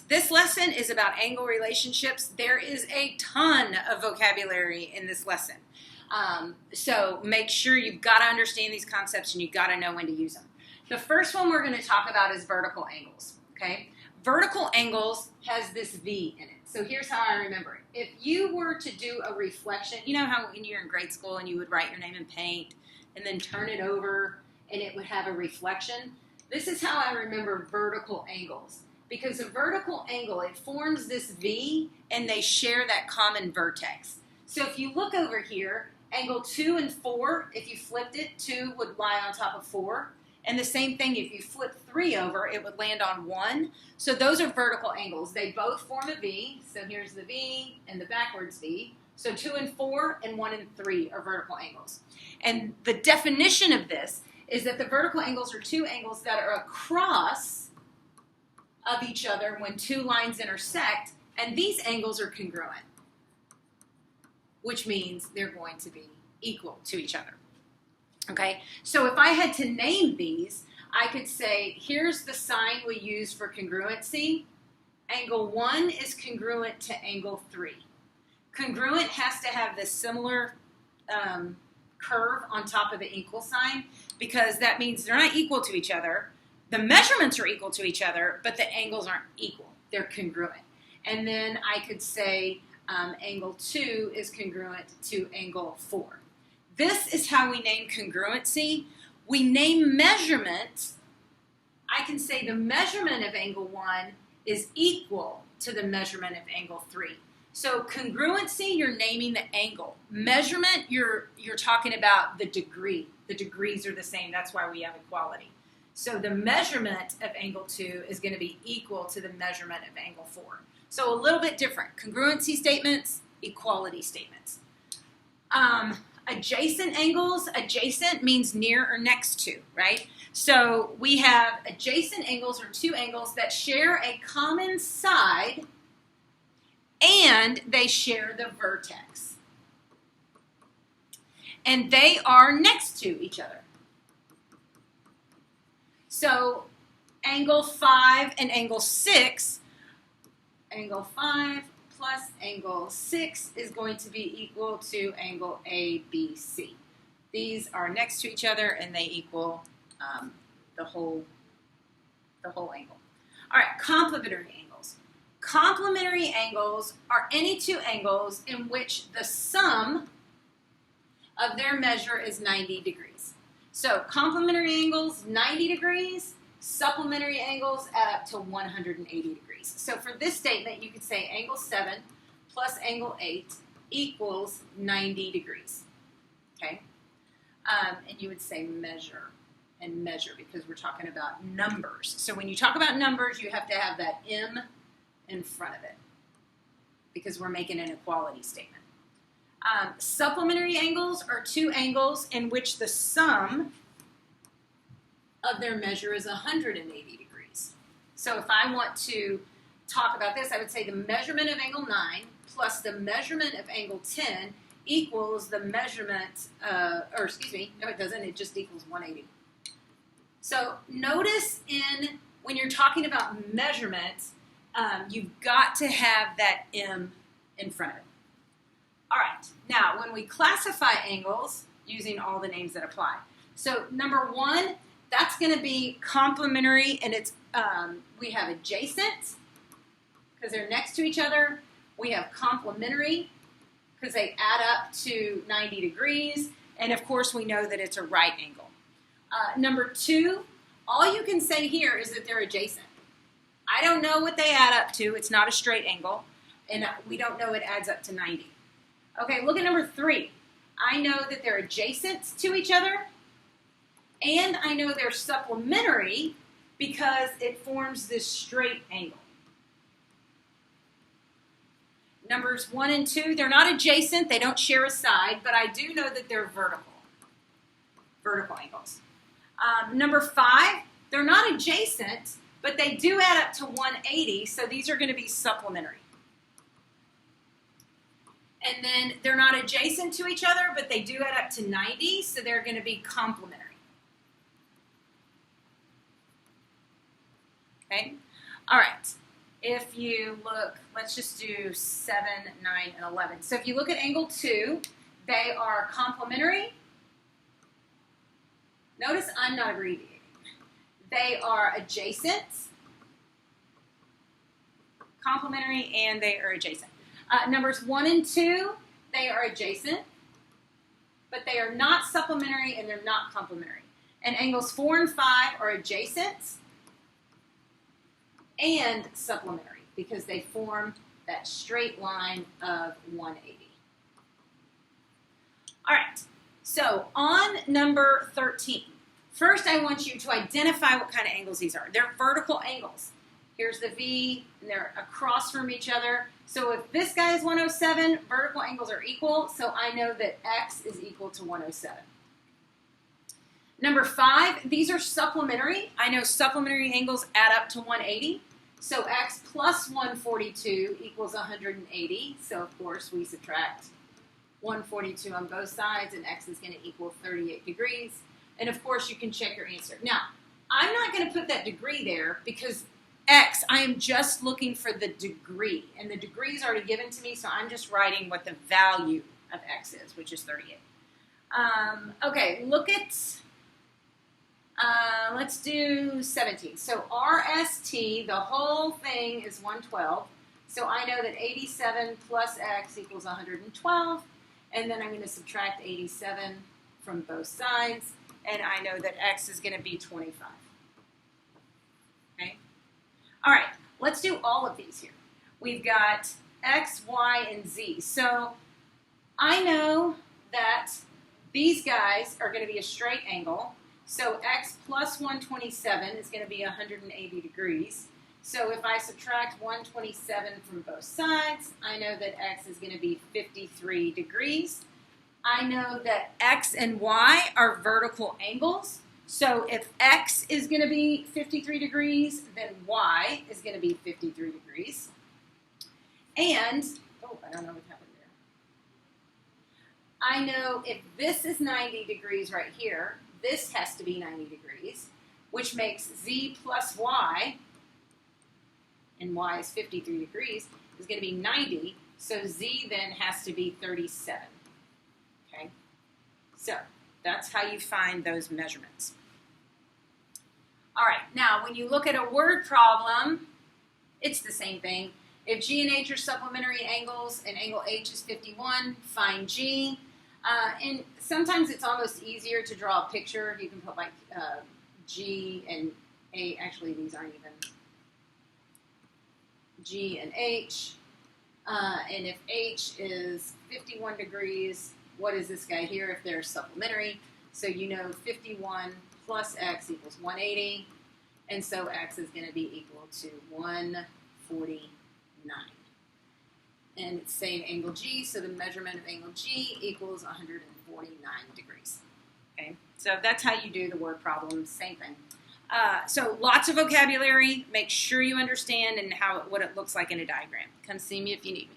This lesson is about angle relationships. There is a ton of vocabulary in this lesson. So make sure you've got to understand these concepts and you've got to know when to use them. The first one we're going to talk about is vertical angles. Okay, vertical angles has this V in it. So here's how I remember it. If you were to do a reflection, you know how when you're in grade school and you would write your name in paint and then turn it over and it would have a reflection? This is how I remember vertical angles. Because a vertical angle, it forms this V and they share that common vertex. So if you look over here, angle 2 and 4, if you flipped it, 2 would lie on top of 4. And the same thing, if you flip 3 over, it would land on 1. So those are vertical angles. They both form a V. So here's the V and the backwards V. So 2 and 4 and 1 and 3 are vertical angles. And the definition of this is that the vertical angles are two angles that are across of each other when two lines intersect, and these angles are congruent, which means they're going to be equal to each other. Okay, so if I had to name these, I could say, here's the sign we use for congruency. Angle 1 is congruent to angle 3. Congruent has to have this similar curve on top of the equal sign, because that means they're not equal to each other. The measurements are equal to each other, but the angles aren't equal. They're congruent. And then I could say angle 2 is congruent to angle 4. This is how we name congruency. We name measurements. I can say the measurement of angle 1 is equal to the measurement of angle 3. So congruency, you're naming the angle. Measurement, you're talking about the degree. The degrees are the same. That's why we have equality. So the measurement of angle 2 is going to be equal to the measurement of angle 4. So a little bit different. Congruency statements, equality statements. Adjacent angles, adjacent means near or next to, right? So we have adjacent angles, or two angles that share a common side and they share the vertex. And they are next to each other. So angle 5 and angle 6, angle 5 plus angle 6 is going to be equal to angle ABC. These are next to each other and they equal the whole angle. All right, complementary angles. Complementary angles are any two angles in which the sum of their measure is 90 degrees. So complementary angles, 90 degrees. Supplementary angles add up to 180 degrees. So for this statement, you could say angle 7 plus angle 8 equals 90 degrees. Okay? And you would say measure and measure because we're talking about numbers. So when you talk about numbers, you have to have that M in front of it because we're making an equality statement. Supplementary angles are two angles in which the sum of their measure is 180 degrees. So if I want to talk about this, I would say the measurement of angle 9 plus the measurement of angle 10 equals the measurement, no it doesn't, it just equals 180. So notice when you're talking about measurements, you've got to have that M in front of it. All right, now when we classify angles using all the names that apply. So number 1, that's going to be complementary, and it's we have adjacent because they're next to each other. We have complementary because they add up to 90 degrees, and of course we know that it's a right angle. Number 2, all you can say here is that they're adjacent. I don't know what they add up to. It's not a straight angle, and we don't know it adds up to 90. Okay, look at number 3. I know that they're adjacent to each other, and I know they're supplementary because it forms this straight angle. Numbers 1 and 2, they're not adjacent, they don't share a side, but I do know that they're vertical angles. Number 5, they're not adjacent, but they do add up to 180, so these are going to be supplementary. And then they're not adjacent to each other, but they do add up to 90, so they're going to be complementary. Okay? All right. if you look, let's just do 7, 9, and 11. So if you look at angle 2, they are complementary. Notice I'm not abbreviating. They are adjacent, complementary, and they are adjacent. Numbers 1 and 2, they are adjacent, but they are not supplementary and they're not complementary. And angles 4 and 5 are adjacent and supplementary because they form that straight line of 180. All right, so on number 13, first I want you to identify what kind of angles these are. They're vertical angles. Here's the V, and they're across from each other. So if this guy is 107, vertical angles are equal, so I know that X is equal to 107. Number 5, these are supplementary. I know supplementary angles add up to 180. So X plus 142 equals 180. So of course we subtract 142 on both sides, and X is going to equal 38 degrees. And of course you can check your answer. Now, I'm not going to put that degree there because X, I am just looking for the degree, and the degree is already given to me, so I'm just writing what the value of X is, which is 38. Okay, look at, let's do 17. So RST, the whole thing is 112, so I know that 87 plus X equals 112, and then I'm going to subtract 87 from both sides, and I know that X is going to be 25. Okay? All right, let's do all of these here. We've got X, Y, and Z. So I know that these guys are going to be a straight angle. So X plus 127 is going to be 180 degrees. So if I subtract 127 from both sides, I know that X is going to be 53 degrees. I know that X and Y are vertical angles. So if X is going to be 53 degrees, then Y is going to be 53 degrees. And, oh, I don't know what happened there. I know if this is 90 degrees right here, this has to be 90 degrees, which makes Z plus Y, and Y is 53 degrees, is going to be 90. So Z then has to be 37. Okay? So that's how you find those measurements. All right, now when you look at a word problem, it's the same thing. If G and H are supplementary angles and angle H is 51, find G. And sometimes it's almost easier to draw a picture. You can put like G and A. Actually, these aren't even G and H. And if H is 51 degrees, what is this guy here if they're supplementary? So you know 51 plus X equals 180, and so X is going to be equal to 149. And it's saying angle G, so the measurement of angle G equals 149 degrees. Okay, so that's how you do the word problem, same thing. So lots of vocabulary, make sure you understand and what it looks like in a diagram. Come see me if you need me.